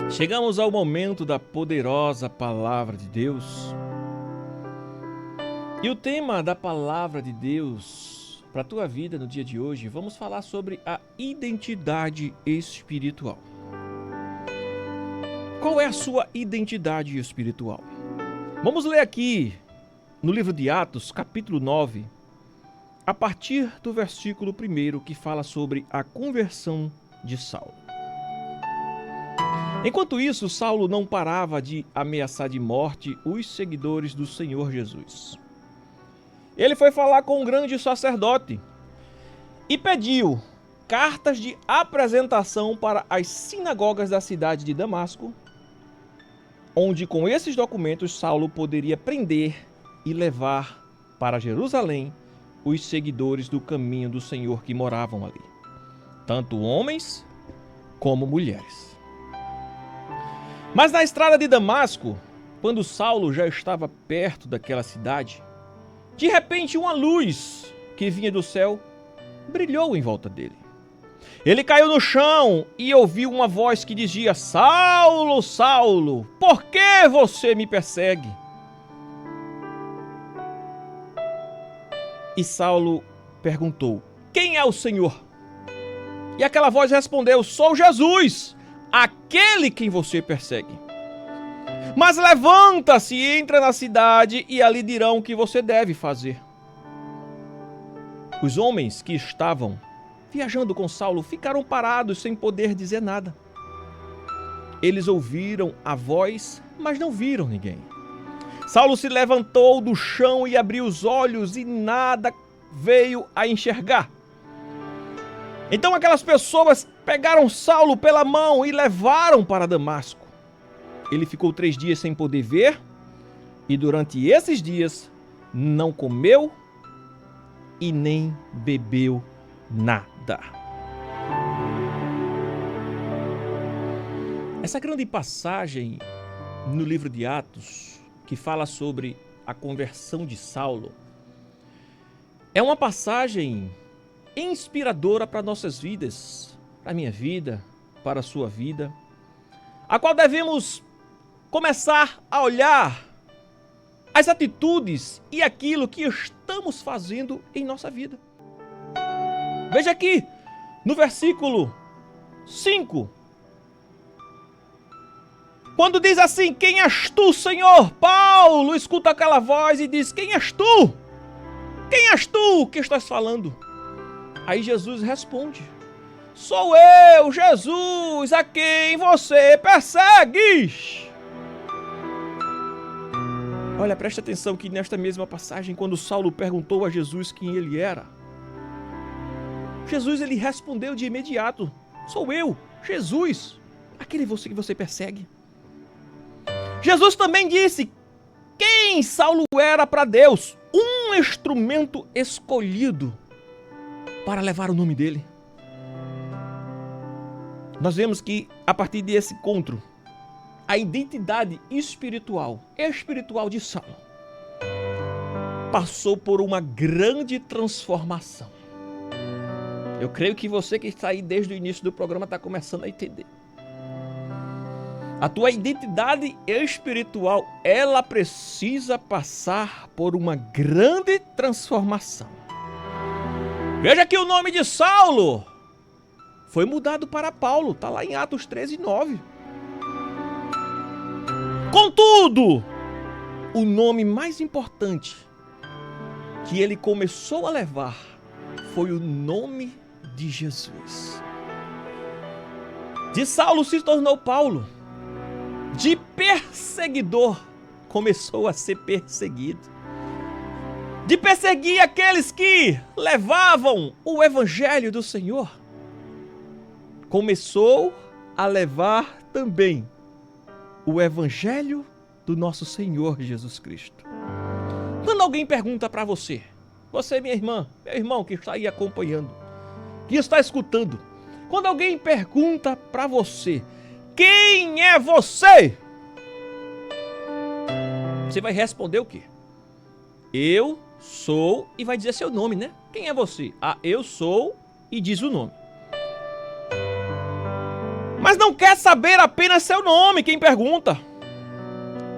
Chegamos ao momento da poderosa Palavra de Deus. E o tema da Palavra de Deus para a tua vida no dia de hoje, vamos falar sobre a identidade espiritual. Qual é a sua identidade espiritual? Vamos ler aqui no livro de Atos, capítulo 9, a partir do versículo 1, que fala sobre a conversão de Saulo. Enquanto isso, Saulo não parava de ameaçar de morte os seguidores do Senhor Jesus. Ele foi falar com um grande sacerdote e pediu cartas de apresentação para as sinagogas da cidade de Damasco, onde com esses documentos Saulo poderia prender e levar para Jerusalém os seguidores do caminho do Senhor que moravam ali, tanto homens como mulheres. Mas na estrada de Damasco, quando Saulo já estava perto daquela cidade, de repente uma luz que vinha do céu brilhou em volta dele. Ele caiu no chão e ouviu uma voz que dizia: Saulo, Saulo, por que você me persegue? E Saulo perguntou: quem é o Senhor? E aquela voz respondeu: sou Jesus, aquele quem você persegue. Mas levanta-se e entra na cidade e ali dirão o que você deve fazer. Os homens que estavam viajando com Saulo ficaram parados sem poder dizer nada. Eles ouviram a voz, mas não viram ninguém. Saulo se levantou do chão e abriu os olhos e nada veio a enxergar. Então aquelas pessoas pegaram Saulo pela mão e levaram para Damasco. Ele ficou 3 dias sem poder ver e durante esses dias não comeu e nem bebeu nada. Essa grande passagem no livro de Atos, que fala sobre a conversão de Saulo, é uma passagem inspiradora para nossas vidas, para a minha vida, para a sua vida, a qual devemos começar a olhar as atitudes e aquilo que estamos fazendo em nossa vida. Veja aqui, no versículo 5, quando diz assim: quem és tu, Senhor? Paulo escuta aquela voz e diz: quem és tu? Quem és tu que estás falando? Aí Jesus responde: sou eu, Jesus, a quem você persegues. Olha, preste atenção que nesta mesma passagem, quando Saulo perguntou a Jesus quem ele era, Jesus ele respondeu de imediato: sou eu, Jesus, aquele que você persegue. Jesus também disse quem Saulo era para Deus, um instrumento escolhido para levar o nome dele. Nós vemos que a partir desse encontro, a identidade espiritual de Saulo passou por uma grande transformação. Eu creio que você que está aí desde o início do programa está começando a entender. A tua identidade espiritual, ela precisa passar por uma grande transformação. Veja que o nome de Saulo foi mudado para Paulo, está lá em Atos 13:9. Contudo, o nome mais importante que ele começou a levar foi o nome de Jesus. De Saulo se tornou Paulo. De perseguidor começou a ser perseguido. De perseguir aqueles que levavam o evangelho do Senhor, começou a levar também o evangelho do nosso Senhor Jesus Cristo. Quando alguém pergunta para você, minha irmã, meu irmão que está aí acompanhando, que está escutando, quando alguém pergunta para você, quem é você? Você vai responder o quê? Eu sou, e vai dizer seu nome, né? Quem é você? Ah, eu sou, e diz o nome. Mas não quer saber apenas seu nome, quem pergunta.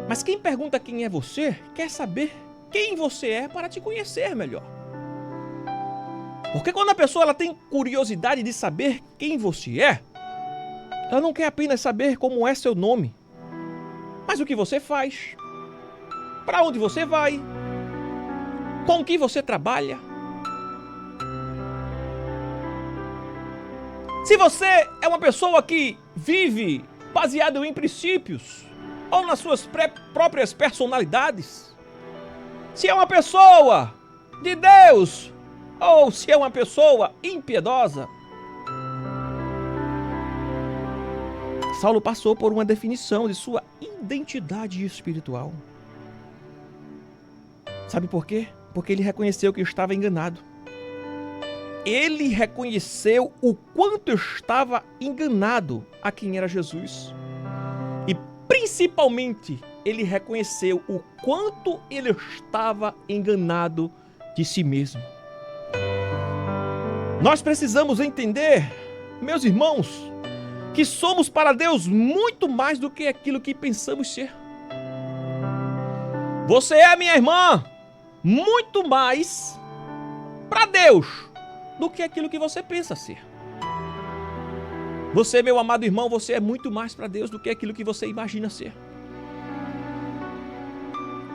Mas quem pergunta quem é você, quer saber quem você é para te conhecer melhor. Porque quando a pessoa ela tem curiosidade de saber quem você é, ela não quer apenas saber como é seu nome, mas o que você faz, para onde você vai, com que você trabalha. Se você é uma pessoa que vive baseado em princípios ou nas suas próprias personalidades, se é uma pessoa de Deus ou se é uma pessoa impiedosa. Saulo passou por uma definição de sua identidade espiritual. Sabe por quê? Porque ele reconheceu que estava enganado. Ele reconheceu o quanto estava enganado a quem era Jesus. E principalmente, ele reconheceu o quanto ele estava enganado de si mesmo. Nós precisamos entender, meus irmãos, que somos para Deus muito mais do que aquilo que pensamos ser. Você é, minha irmã, muito mais para Deus do que aquilo que você pensa ser. Você, meu amado irmão, você é muito mais para Deus do que aquilo que você imagina ser.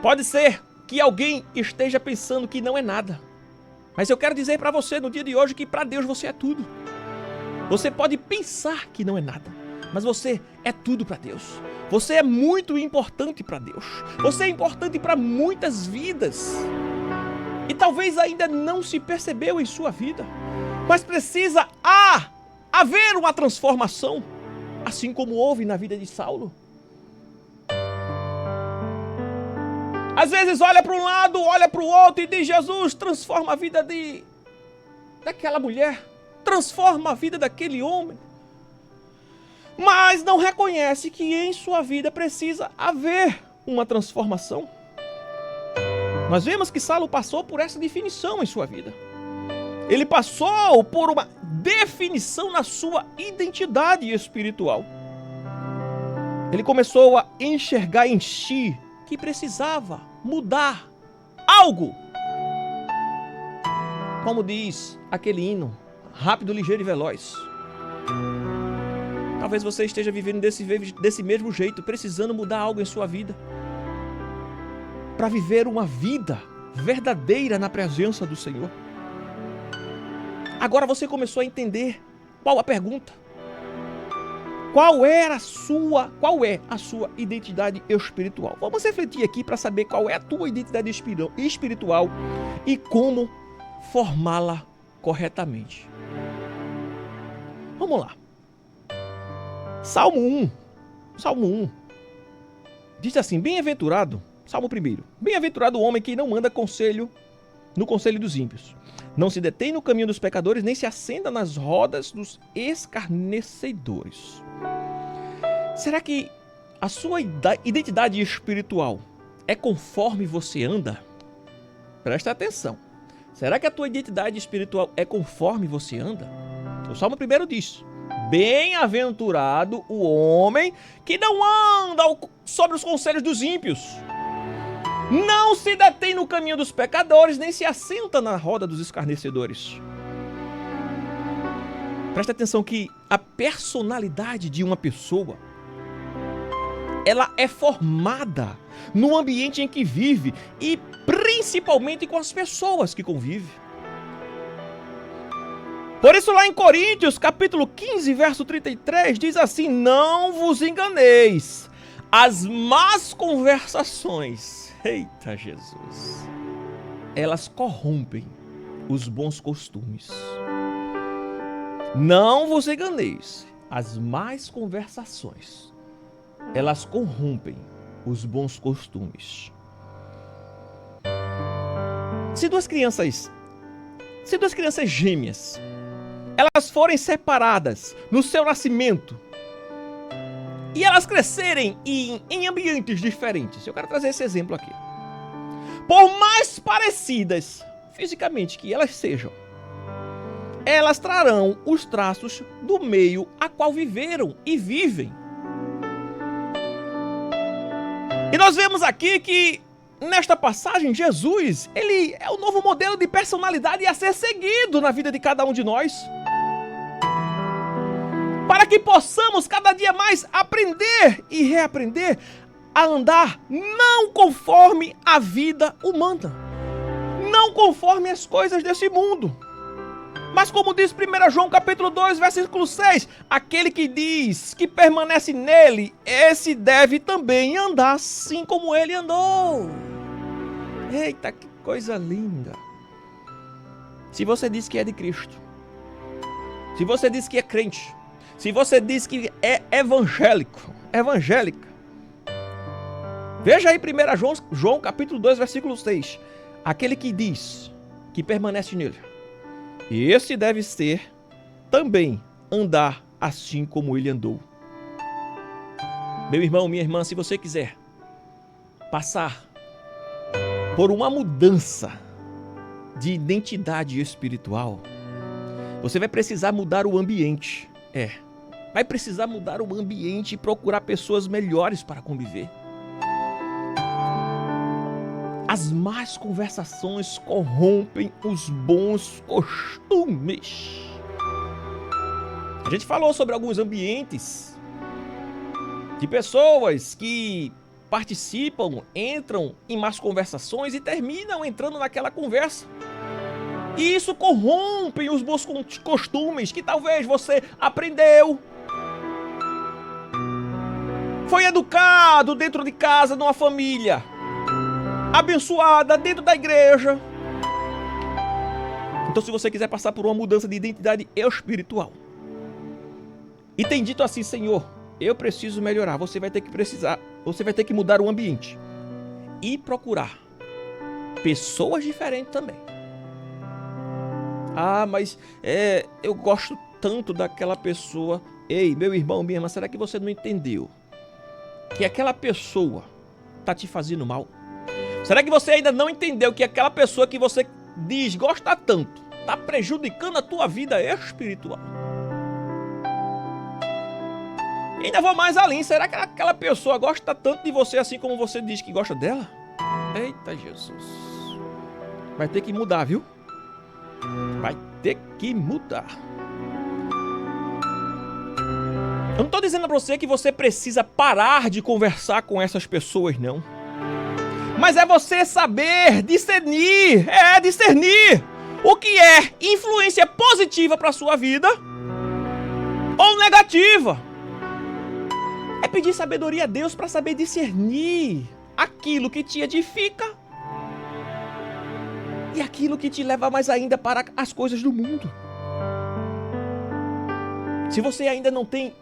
Pode ser que alguém esteja pensando que não é nada, mas eu quero dizer para você no dia de hoje que para Deus você é tudo. Você pode pensar que não é nada, mas você é tudo para Deus. Você é muito importante para Deus. Você é importante para muitas vidas. E talvez ainda não se percebeu em sua vida, mas precisa haver uma transformação, assim como houve na vida de Saulo. Às vezes olha para um lado, olha para o outro e diz: Jesus, transforma a vida daquela mulher, transforma a vida daquele homem. Mas não reconhece que em sua vida precisa haver uma transformação. Nós vemos que Saulo passou por essa definição em sua vida. Ele passou por uma definição na sua identidade espiritual. Ele começou a enxergar em si que precisava mudar algo. Como diz aquele hino, rápido, ligeiro e veloz. Talvez você esteja vivendo desse mesmo jeito, precisando mudar algo em sua vida, para viver uma vida verdadeira na presença do Senhor. Agora você começou a entender qual a pergunta. Qual é a sua identidade espiritual? Vamos refletir aqui para saber qual é a tua identidade espiritual e como formá-la corretamente. Vamos lá. Salmo 1 diz assim: bem-aventurado, Salmo 1, bem-aventurado o homem que não anda no conselho dos ímpios, não se detém no caminho dos pecadores, nem se assenta nas rodas dos escarnecedores. Será que a sua identidade espiritual é conforme você anda? Presta atenção. Será que a tua identidade espiritual é conforme você anda? O Salmo 1 diz: bem-aventurado o homem que não anda sobre os conselhos dos ímpios, não se detém no caminho dos pecadores, nem se assenta na roda dos escarnecedores. Presta atenção que a personalidade de uma pessoa, ela é formada no ambiente em que vive e principalmente com as pessoas que convive. Por isso lá em Coríntios, capítulo 15, verso 33, diz assim: não vos enganeis, as más conversações, eita Jesus, elas corrompem os bons costumes. Não vos enganeis, as más conversações, elas corrompem os bons costumes. Se duas crianças gêmeas, elas forem separadas no seu nascimento e elas crescerem em ambientes diferentes, eu quero trazer esse exemplo aqui. Por mais parecidas fisicamente que elas sejam, elas trarão os traços do meio a qual viveram e vivem. E nós vemos aqui que, nesta passagem, Jesus, ele é o novo modelo de personalidade a ser seguido na vida de cada um de nós. Para que possamos cada dia mais aprender e reaprender a andar não conforme a vida humana, não conforme as coisas desse mundo. Mas como diz 1 João capítulo 2, versículo 6, aquele que diz que permanece nele, esse deve também andar assim como ele andou. Eita, que coisa linda! Se você diz que é de Cristo, se você diz que é crente, se você diz que é evangélica, veja aí 1 João capítulo 2, versículo 6, aquele que diz que permanece nele, e esse deve ser também andar assim como ele andou. Meu irmão, minha irmã, se você quiser passar por uma mudança de identidade espiritual, você vai precisar mudar o ambiente. Vai precisar mudar o ambiente e procurar pessoas melhores para conviver. As más conversações corrompem os bons costumes. A gente falou sobre alguns ambientes de pessoas que participam, entram em más conversações e terminam entrando naquela conversa. E isso corrompe os bons costumes que talvez você aprendeu, foi educado dentro de casa, numa família abençoada, dentro da igreja. Então, se você quiser passar por uma mudança de identidade espiritual e tem dito assim: Senhor, eu preciso melhorar, você vai ter que mudar o ambiente e procurar pessoas diferentes também. Ah, mas eu gosto tanto daquela pessoa. Ei, meu irmão, minha irmã, será que você não entendeu que aquela pessoa está te fazendo mal? Será que você ainda não entendeu que aquela pessoa que você diz gostar tanto está prejudicando a tua vida espiritual? E ainda vou mais além, será que aquela pessoa gosta tanto de você assim como você diz que gosta dela? Eita Jesus! Vai ter que mudar, viu? Vai ter que mudar. Eu não estou dizendo para você que você precisa parar de conversar com essas pessoas, não. Mas é você saber discernir, discernir o que é influência positiva para a sua vida ou negativa. É pedir sabedoria a Deus para saber discernir aquilo que te edifica e aquilo que te leva mais ainda para as coisas do mundo. Se você ainda não tem,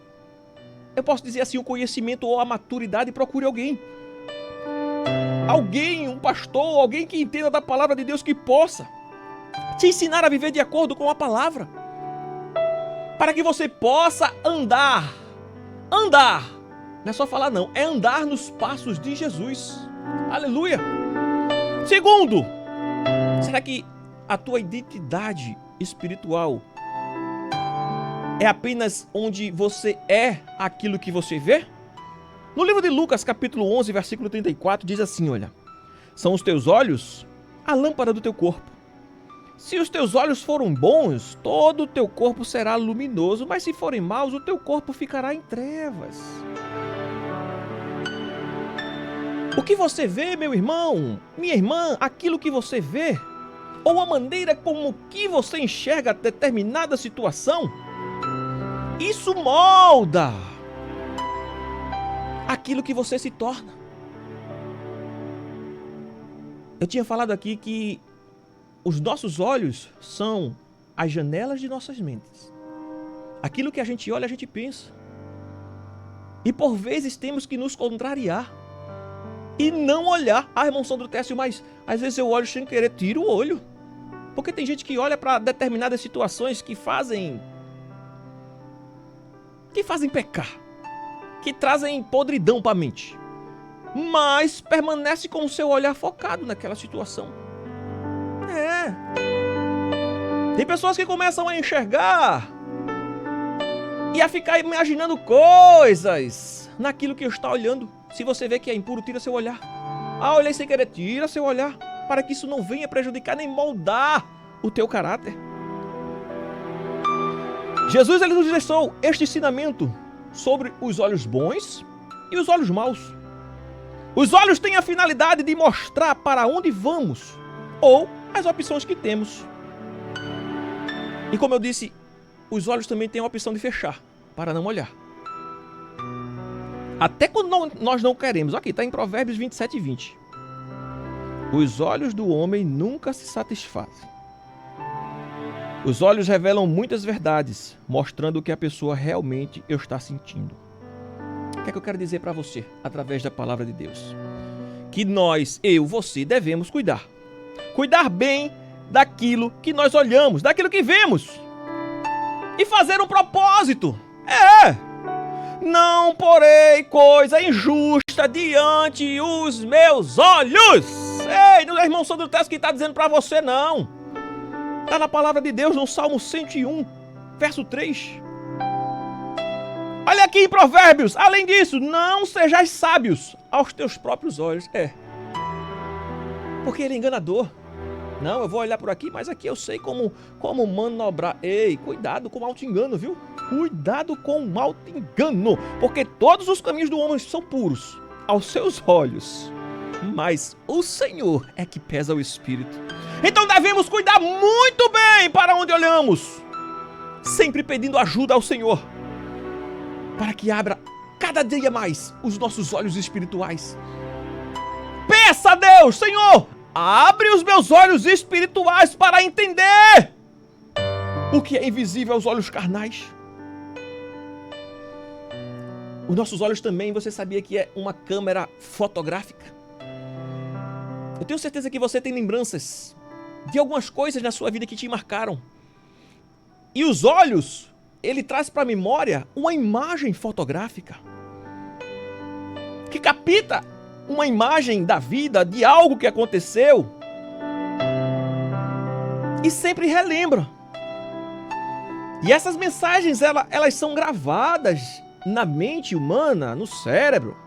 eu posso dizer assim, o conhecimento ou a maturidade, procure alguém. Alguém, um pastor, alguém que entenda da palavra de Deus, que possa te ensinar a viver de acordo com a palavra, para que você possa andar, não é só falar não, é andar nos passos de Jesus. Aleluia. Segundo, será que a tua identidade espiritual é apenas onde você é aquilo que você vê? No livro de Lucas, capítulo 11, versículo 34, diz assim, olha: são os teus olhos a lâmpada do teu corpo. Se os teus olhos forem bons, todo o teu corpo será luminoso, mas se forem maus, o teu corpo ficará em trevas. O que você vê, meu irmão, minha irmã, aquilo que você vê, ou a maneira como que você enxerga determinada situação, isso molda aquilo que você se torna. Eu tinha falado aqui que os nossos olhos são as janelas de nossas mentes. Aquilo que a gente olha, a gente pensa. E por vezes temos que nos contrariar e não olhar. Ah, irmão Sandro Técio, mas às vezes eu olho sem querer, tiro o olho. Porque tem gente que olha para determinadas situações que fazem pecar, que trazem podridão para a mente, mas permanece com o seu olhar focado naquela situação. Tem pessoas que começam a enxergar e a ficar imaginando coisas naquilo que está olhando. Se você vê que é impuro, tira seu olhar. Ah, olhei sem querer, tira seu olhar, para que isso não venha prejudicar nem moldar o teu caráter. Jesus, ele nos deixou este ensinamento sobre os olhos bons e os olhos maus. Os olhos têm a finalidade de mostrar para onde vamos ou as opções que temos. E como eu disse, os olhos também têm a opção de fechar, para não olhar. Até quando nós não queremos. Aqui está em Provérbios 27:20. Os olhos do homem nunca se satisfazem. Os olhos revelam muitas verdades, mostrando o que a pessoa realmente está sentindo. O que é que eu quero dizer para você, através da palavra de Deus? Que nós, eu, você, devemos cuidar. Cuidar bem daquilo que nós olhamos, daquilo que vemos. E fazer um propósito. Não porei coisa injusta diante os meus olhos. Ei, não é irmão Sandro Tess que está dizendo para você, não. Está na palavra de Deus, no Salmo 101, verso 3. Olha aqui em Provérbios. Além disso, não sejais sábios aos teus próprios olhos. Porque ele é enganador. Não, eu vou olhar por aqui, mas aqui eu sei como manobrar. Ei, cuidado com o auto-engano, viu? Cuidado com o auto-engano. Porque todos os caminhos do homem são puros aos seus olhos. Mas o Senhor é que pesa o espírito. Então devemos cuidar muito bem para onde olhamos. Sempre pedindo ajuda ao Senhor. Para que abra cada dia mais os nossos olhos espirituais. Peça a Deus, Senhor, abre os meus olhos espirituais para entender o que é invisível aos olhos carnais. Os nossos olhos também, você sabia que é uma câmera fotográfica? Eu tenho certeza que você tem lembranças de algumas coisas na sua vida que te marcaram. E os olhos, ele traz para a memória uma imagem fotográfica que capta uma imagem da vida, de algo que aconteceu, e sempre relembra. E essas mensagens, elas são gravadas na mente humana, no cérebro,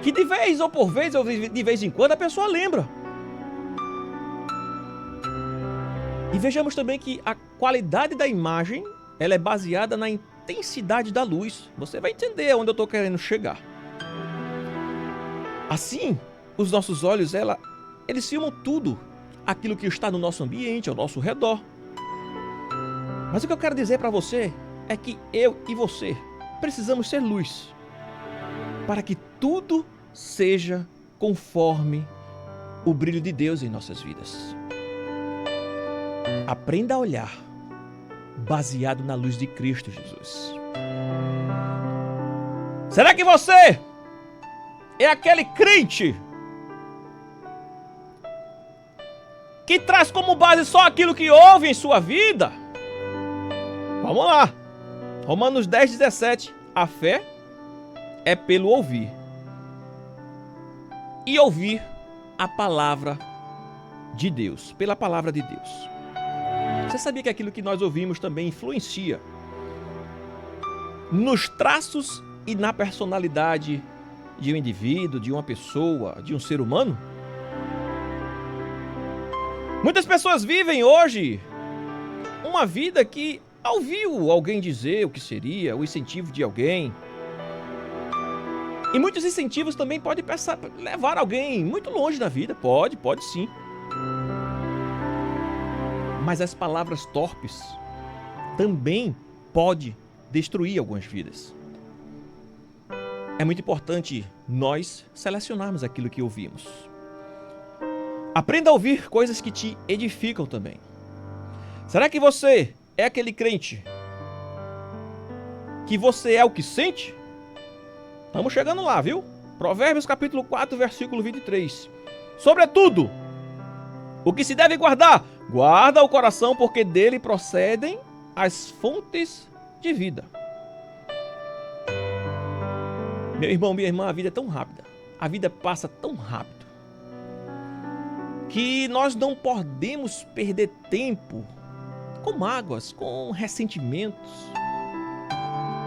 que de vez ou por vez, ou de vez em quando, a pessoa lembra. E vejamos também que a qualidade da imagem, ela é baseada na intensidade da luz. Você vai entender onde eu estou querendo chegar. Assim, os nossos olhos, eles filmam tudo aquilo que está no nosso ambiente, ao nosso redor. Mas o que eu quero dizer para você é que eu e você precisamos ser luz para que tudo seja conforme o brilho de Deus em nossas vidas. Aprenda a olhar baseado na luz de Cristo Jesus. Será que você é aquele crente que traz como base só aquilo que ouve em sua vida? Vamos lá. Romanos 10:17. A fé é pelo ouvir. E ouvir a palavra de Deus. Pela palavra de Deus. Você sabia que aquilo que nós ouvimos também influencia nos traços e na personalidade de um indivíduo, de uma pessoa, de um ser humano? Muitas pessoas vivem hoje uma vida que ouviu alguém dizer o que seria, o incentivo de alguém. E muitos incentivos também podem levar alguém muito longe da vida. Pode sim. Mas as palavras torpes também podem destruir algumas vidas. É muito importante nós selecionarmos aquilo que ouvimos. Aprenda a ouvir coisas que te edificam também. Será que você é aquele crente que você é o que sente? Estamos chegando lá, viu? Provérbios capítulo 4, versículo 23. Sobretudo, o que se deve guardar, guarda o coração, porque dele procedem as fontes de vida. Meu irmão, minha irmã, a vida é tão rápida. A vida passa tão rápido. que nós não podemos perder tempo com mágoas, com ressentimentos,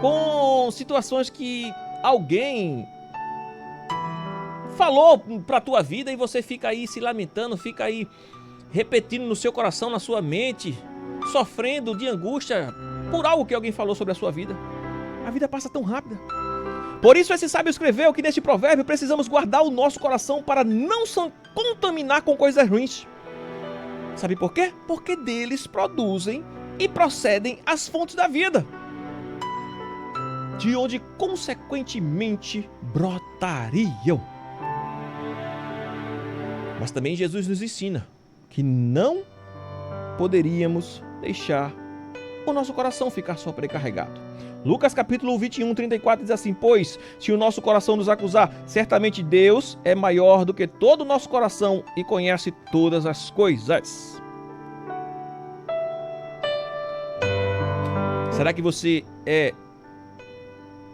com situações que alguém falou para a tua vida e você fica aí se lamentando, fica aí repetindo no seu coração, na sua mente, sofrendo de angústia por algo que alguém falou sobre a sua vida. A vida passa tão rápida. Por isso esse sábio escreveu que neste provérbio precisamos guardar o nosso coração para não se contaminar com coisas ruins. Sabe por quê? Porque deles produzem e procedem as fontes da vida, de onde consequentemente brotariam. Mas também Jesus nos ensina que não poderíamos deixar o nosso coração ficar sobrecarregado. Lucas capítulo 21, 34 diz assim: pois, se o nosso coração nos acusar, certamente Deus é maior do que todo o nosso coração e conhece todas as coisas. Será que você é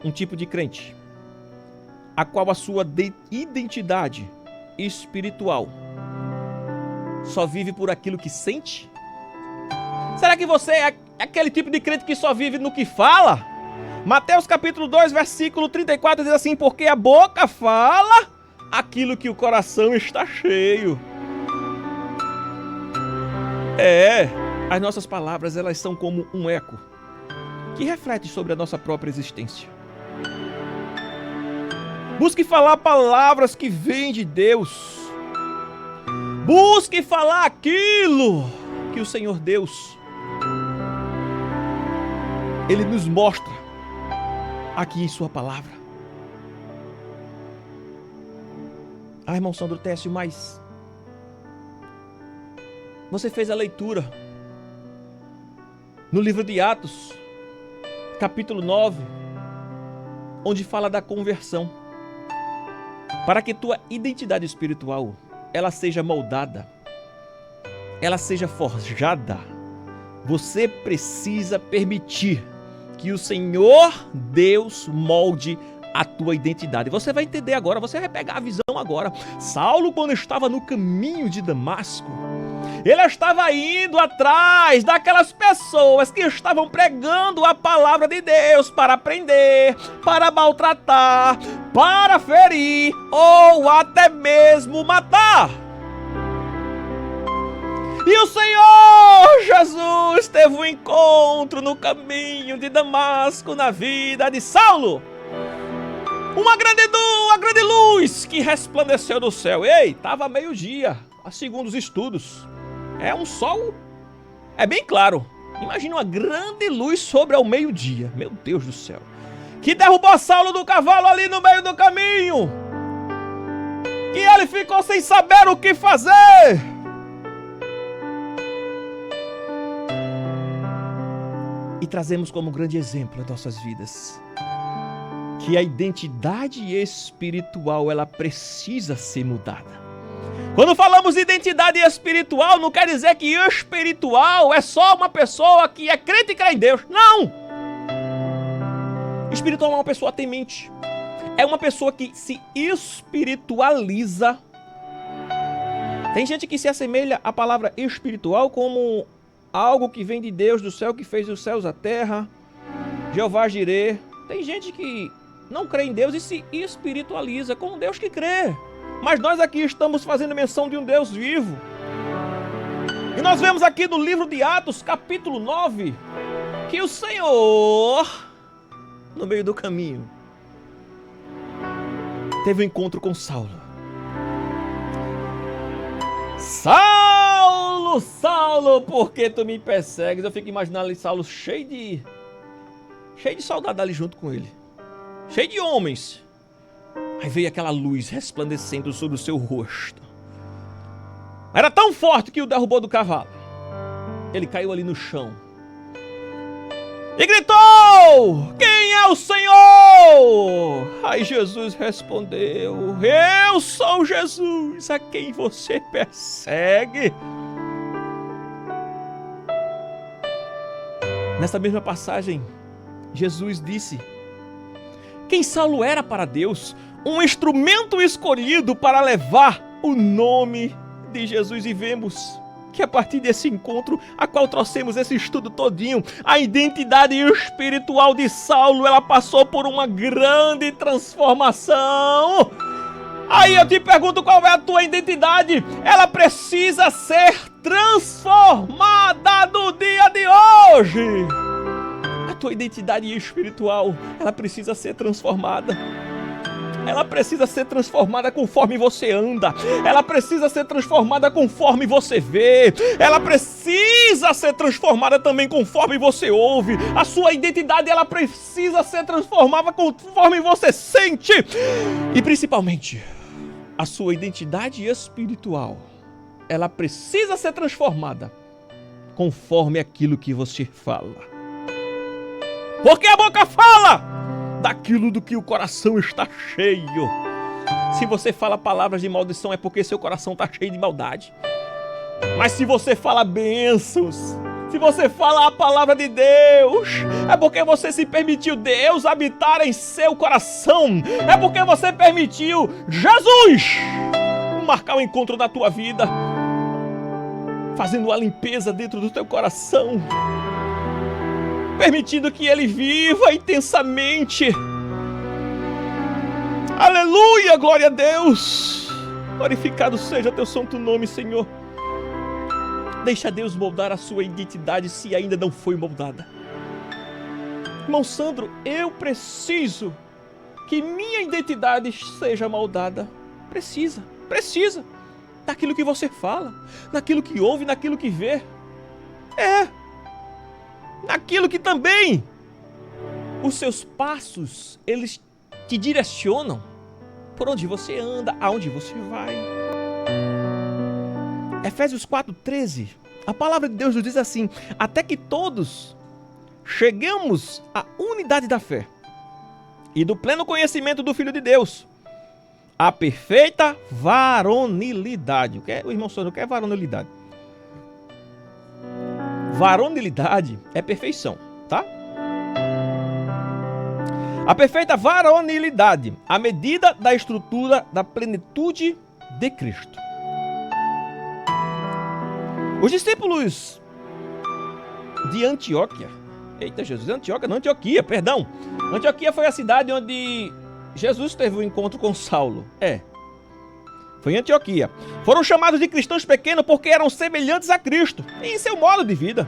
um tipo de crente a qual a sua identidade espiritual só vive por aquilo que sente? Será que você é aquele tipo de crente que só vive no que fala? Mateus capítulo 2, versículo 34 diz assim: porque a boca fala aquilo que o coração está cheio. As nossas palavras, elas são como um eco que reflete sobre a nossa própria existência. Busque falar palavras que vêm de Deus. Busque falar aquilo que o Senhor Deus, Ele nos mostra aqui em sua palavra. Irmão Sandro Técio, mas você fez a leitura no livro de Atos, capítulo 9, onde fala da conversão. Para que tua identidade espiritual ela seja moldada, ela seja forjada, você precisa permitir que o Senhor Deus molde a tua identidade. Você vai entender agora, você vai pegar a visão agora. Saulo, quando estava no caminho de Damasco, ele estava indo atrás daquelas pessoas que estavam pregando a palavra de Deus para prender, para maltratar, para ferir ou até mesmo matar. E o Senhor Jesus teve um encontro no caminho de Damasco na vida de Saulo. Uma grande luz que resplandeceu do céu. Ei, estava meio-dia, segundo os estudos. É um sol, é bem claro. Imagina uma grande luz sobre ao meio-dia. Meu Deus do céu. Que derrubou Saulo do cavalo ali no meio do caminho. Que ele ficou sem saber o que fazer. E trazemos como grande exemplo as nossas vidas que a identidade espiritual ela precisa ser mudada. Quando falamos de identidade espiritual, não quer dizer que espiritual é só uma pessoa que é crente e crê em Deus. Não! Espiritual é uma pessoa temente. É uma pessoa que se espiritualiza. Tem gente que se assemelha à palavra espiritual como algo que vem de Deus do céu, que fez os céus, a terra, Jeová Jirê. Tem gente que não crê em Deus e se espiritualiza com um Deus que crê. Mas nós aqui estamos fazendo menção de um Deus vivo. E nós vemos aqui no livro de Atos, capítulo 9, que o Senhor, no meio do caminho, teve um encontro com Saulo. Saulo, Saulo, por que tu me persegues? Eu fico imaginando ali Saulo cheio de soldados ali junto com ele. Cheio de homens. Aí veio aquela luz resplandecendo sobre o seu rosto. Era tão forte que o derrubou do cavalo. Ele caiu ali no chão. E gritou: quem é o Senhor? Aí Jesus respondeu: eu sou Jesus, a quem você persegue. Nessa mesma passagem, Jesus disse quem Saulo era para Deus, um instrumento escolhido para levar o nome de Jesus e vemos que a partir desse encontro, a qual trouxemos esse estudo todinho, a identidade espiritual de Saulo, ela passou por uma grande transformação. Aí eu te pergunto, qual é a tua identidade? Ela precisa ser transformada no dia de hoje. A tua identidade espiritual, ela precisa ser transformada. Ela precisa ser transformada conforme você anda. Ela precisa ser transformada conforme você vê. Ela precisa ser transformada também conforme você ouve. A sua identidade, ela precisa ser transformada conforme você sente. E principalmente, a sua identidade espiritual, ela precisa ser transformada conforme aquilo que você fala. Porque a boca fala daquilo do que o coração está cheio. Se você fala palavras de maldição, é porque seu coração está cheio de maldade. Mas se você fala bênçãos, se você fala a palavra de Deus, é porque você se permitiu Deus habitar em seu coração. É porque você permitiu Jesus marcar o encontro da tua vida, fazendo a limpeza dentro do teu coração, permitindo que Ele viva intensamente. Aleluia, glória a Deus. Glorificado seja teu santo nome, Senhor. Deixa Deus moldar a sua identidade se ainda não foi moldada. Irmão Sandro, eu preciso que minha identidade seja moldada. Precisa daquilo que você fala, naquilo que ouve, naquilo que vê. Naquilo que também os seus passos, eles te direcionam por onde você anda, aonde você vai. Efésios 4:13, a palavra de Deus nos diz assim: até que todos chegamos à unidade da fé e do pleno conhecimento do Filho de Deus, a perfeita varonilidade. O irmão Sandro, o que é varonilidade? Varonilidade é perfeição, tá? A perfeita varonilidade, a medida da estrutura da plenitude de Cristo. Os discípulos de Antioquia, Antioquia, perdão. Antioquia foi a cidade onde Jesus teve um encontro com Saulo. Foi em Antioquia. Foram chamados de cristãos pequenos porque eram semelhantes a Cristo em seu modo de vida.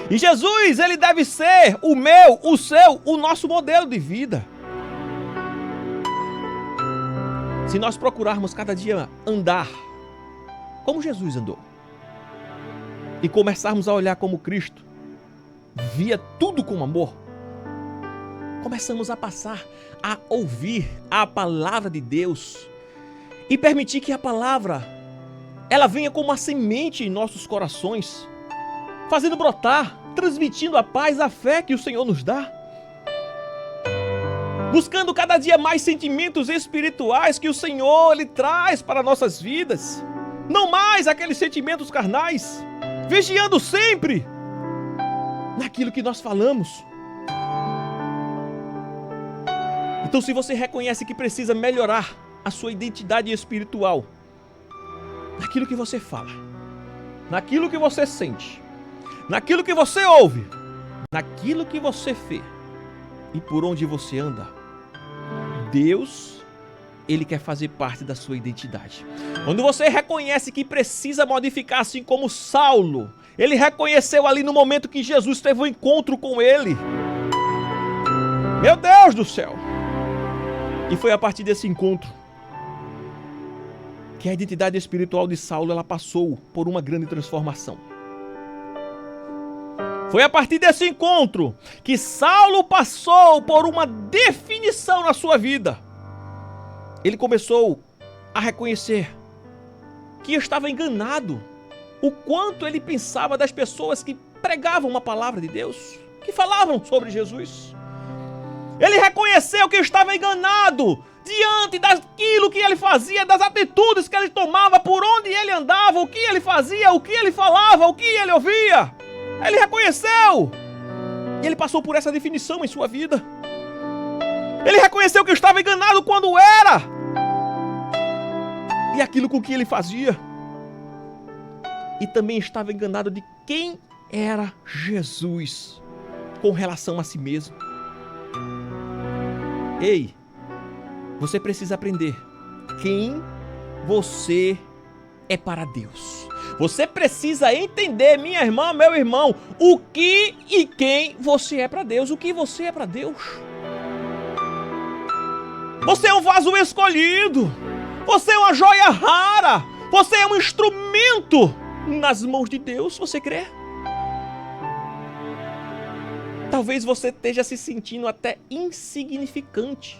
E Jesus, ele deve ser o meu, o seu, o nosso modelo de vida. Se nós procurarmos cada dia andar como Jesus andou e começarmos a olhar como Cristo via tudo com amor, começamos a passar a ouvir a palavra de Deus e permitir que a palavra, ela venha como uma semente em nossos corações, fazendo brotar, transmitindo a paz, a fé que o Senhor nos dá. Buscando cada dia mais sentimentos espirituais que o Senhor, Ele traz para nossas vidas. Não mais aqueles sentimentos carnais. Vigiando sempre naquilo que nós falamos. Então, se você reconhece que precisa melhorar a sua identidade espiritual, naquilo que você fala, naquilo que você sente, naquilo que você ouve, naquilo que você vê e por onde você anda, Deus, Ele quer fazer parte da sua identidade. Quando você reconhece que precisa modificar, assim como Saulo, ele reconheceu ali no momento que Jesus teve um encontro com ele. Meu Deus do céu! E foi a partir desse encontro que a identidade espiritual de Saulo, ela passou por uma grande transformação. Foi a partir desse encontro que Saulo passou por uma definição na sua vida. Ele começou a reconhecer que estava enganado, o quanto ele pensava das pessoas que pregavam uma palavra de Deus, que falavam sobre Jesus. Ele reconheceu que estava enganado diante daquilo que ele fazia, das atitudes que ele tomava, por onde ele andava, o que ele fazia, o que ele falava, o que ele ouvia. Ele reconheceu. E ele passou por essa definição em sua vida. Ele reconheceu que estava enganado quando era e aquilo com que ele fazia. E também estava enganado de quem era Jesus com relação a si mesmo. Ei, você precisa aprender quem você é para Deus. Você precisa entender, minha irmã, meu irmão, o que e quem você é para Deus. O que você é para Deus. Você é um vaso escolhido. Você é uma joia rara. Você é um instrumento nas mãos de Deus. Você crê? Talvez você esteja se sentindo até insignificante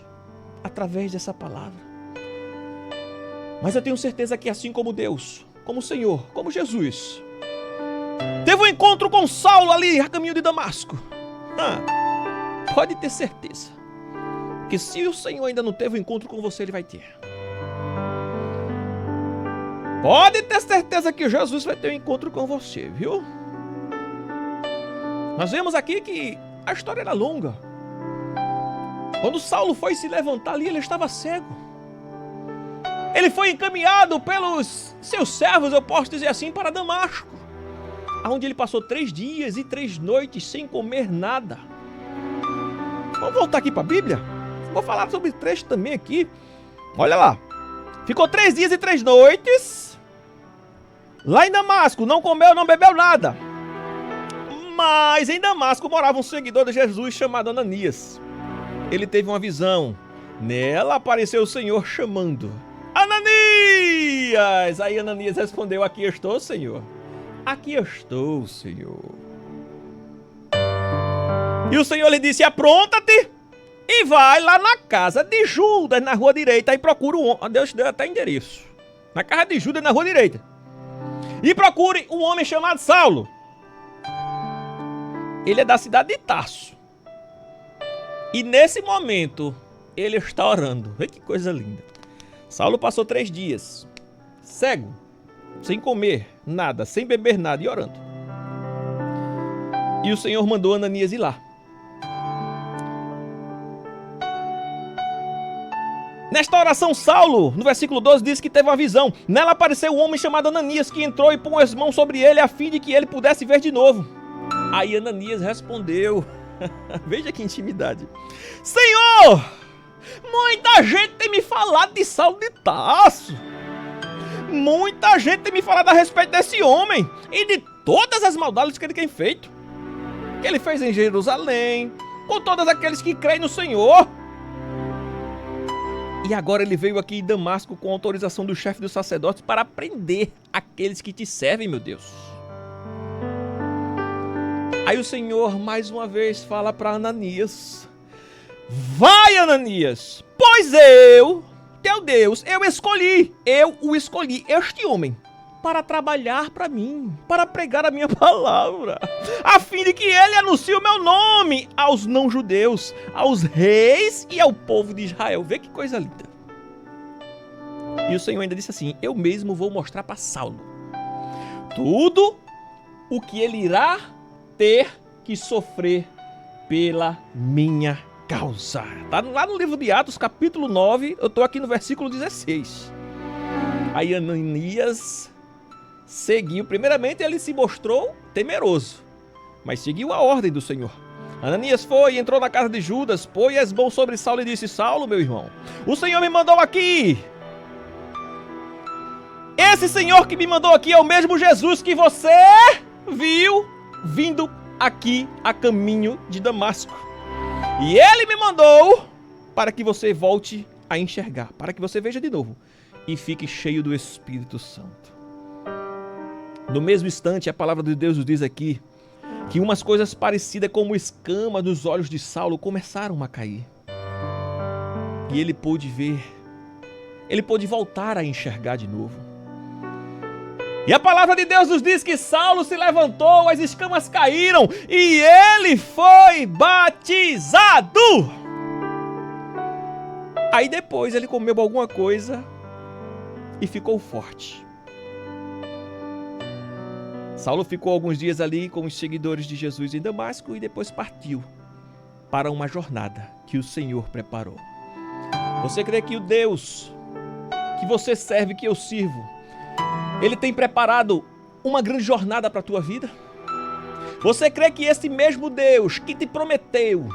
através dessa palavra. Mas eu tenho certeza que assim como Deus, como o Senhor, como Jesus, teve um encontro com Saulo ali a caminho de Damasco. Pode ter certeza que se o Senhor ainda não teve um encontro com você, Ele vai ter. Pode ter certeza que Jesus vai ter um encontro com você, viu? Nós vemos aqui que a história era longa. Quando Saulo foi se levantar ali, ele estava cego. Ele foi encaminhado pelos seus servos, eu posso dizer assim, para Damasco, onde ele passou 3 dias e 3 noites sem comer nada. Vamos voltar aqui para a Bíblia? Vou falar sobre trecho também aqui. Olha lá. Ficou 3 dias e 3 noites lá em Damasco, não comeu, não bebeu nada. Mas em Damasco morava um seguidor de Jesus chamado Ananias. Ele teve uma visão. Nela apareceu o Senhor chamando: Ananias! Aí Ananias respondeu: aqui estou, Senhor. Aqui estou, Senhor. E o Senhor lhe disse: apronta-te e vai lá na casa de Judas, na rua direita, e procura um homem. Deus deu até endereço. Na casa de Judas, na rua direita. E procure um homem chamado Saulo. Ele é da cidade de Tarso. E nesse momento, ele está orando. Olha que coisa linda. Saulo passou 3 dias, cego, sem comer nada, sem beber nada e orando. E o Senhor mandou Ananias ir lá. Nesta oração, Saulo, no versículo 12, diz que teve uma visão. Nela apareceu um homem chamado Ananias, que entrou e pôs as mãos sobre ele, a fim de que ele pudesse ver de novo. Aí Ananias respondeu, veja que intimidade: Senhor, muita gente tem me falado de Saulo de Tarso. Muita gente tem me falado a respeito desse homem e de todas as maldades que ele tem feito, que ele fez em Jerusalém, com todos aqueles que creem no Senhor. E agora ele veio aqui em Damasco com autorização do chefe dos sacerdotes para prender aqueles que te servem, meu Deus. Aí o Senhor mais uma vez fala para Ananias: vai, Ananias, pois eu, teu Deus, eu o escolhi, este homem, para trabalhar para mim, para pregar a minha palavra, a fim de que ele anuncie o meu nome aos não-judeus, aos reis e ao povo de Israel. Vê que coisa linda. E o Senhor ainda disse assim: eu mesmo vou mostrar para Saulo tudo o que ele irá ter que sofrer pela minha causa. Tá lá no livro de Atos, capítulo 9, eu estou aqui no versículo 16. Aí Ananias seguiu. Primeiramente ele se mostrou temeroso, mas seguiu a ordem do Senhor. Ananias foi e entrou na casa de Judas, pôs as mãos sobre Saulo e disse: Saulo, meu irmão, o Senhor me mandou aqui. Esse Senhor que me mandou aqui é o mesmo Jesus que você viu vindo aqui a caminho de Damasco. E ele me mandou para que você volte a enxergar, para que você veja de novo e fique cheio do Espírito Santo. No mesmo instante, a palavra de Deus nos diz aqui que umas coisas parecidas como escama dos olhos de Saulo começaram a cair. E ele pôde ver, ele pôde voltar a enxergar de novo. E a palavra de Deus nos diz que Saulo se levantou, as escamas caíram e ele foi batizado. Aí depois ele comeu alguma coisa e ficou forte. Saulo ficou alguns dias ali com os seguidores de Jesus em Damasco e depois partiu para uma jornada que o Senhor preparou. Você crê que o Deus que você serve, que eu sirvo, ele tem preparado uma grande jornada para a tua vida? Você crê que esse mesmo Deus que te prometeu,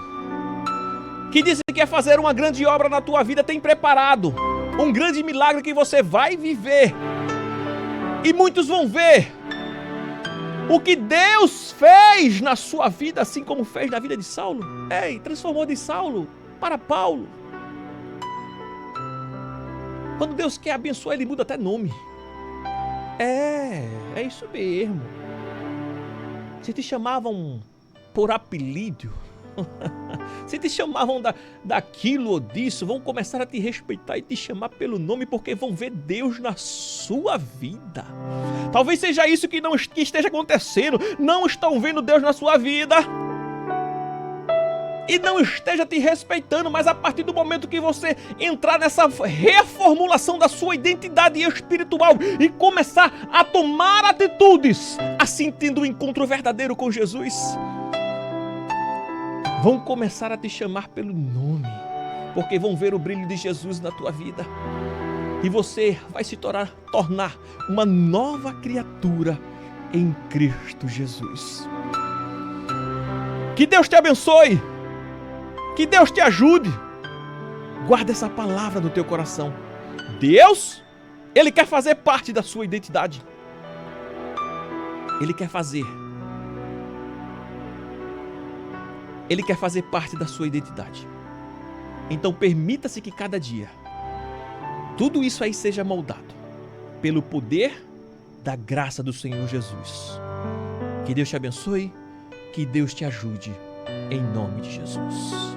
que disse que quer fazer uma grande obra na tua vida, tem preparado um grande milagre que você vai viver? E muitos vão ver o que Deus fez na sua vida, assim como fez na vida de Saulo. Transformou de Saulo para Paulo. Quando Deus quer abençoar, Ele muda até nome. É isso mesmo. Se te chamavam por apelido, se te chamavam daquilo ou disso, vão começar a te respeitar e te chamar pelo nome, porque vão ver Deus na sua vida. Talvez seja isso que esteja acontecendo. Não estão vendo Deus na sua vida e não esteja te respeitando, mas a partir do momento que você entrar nessa reformulação da sua identidade espiritual e começar a tomar atitudes, assim tendo um encontro verdadeiro com Jesus, vão começar a te chamar pelo nome, porque vão ver o brilho de Jesus na tua vida. E você vai se tornar uma nova criatura em Cristo Jesus. Que Deus te abençoe. Que Deus te ajude. Guarda essa palavra no teu coração. Deus, Ele quer fazer parte da sua identidade. Ele quer fazer parte da sua identidade. Então permita-se que cada dia tudo isso aí seja moldado pelo poder da graça do Senhor Jesus. Que Deus te abençoe, que Deus te ajude, em nome de Jesus.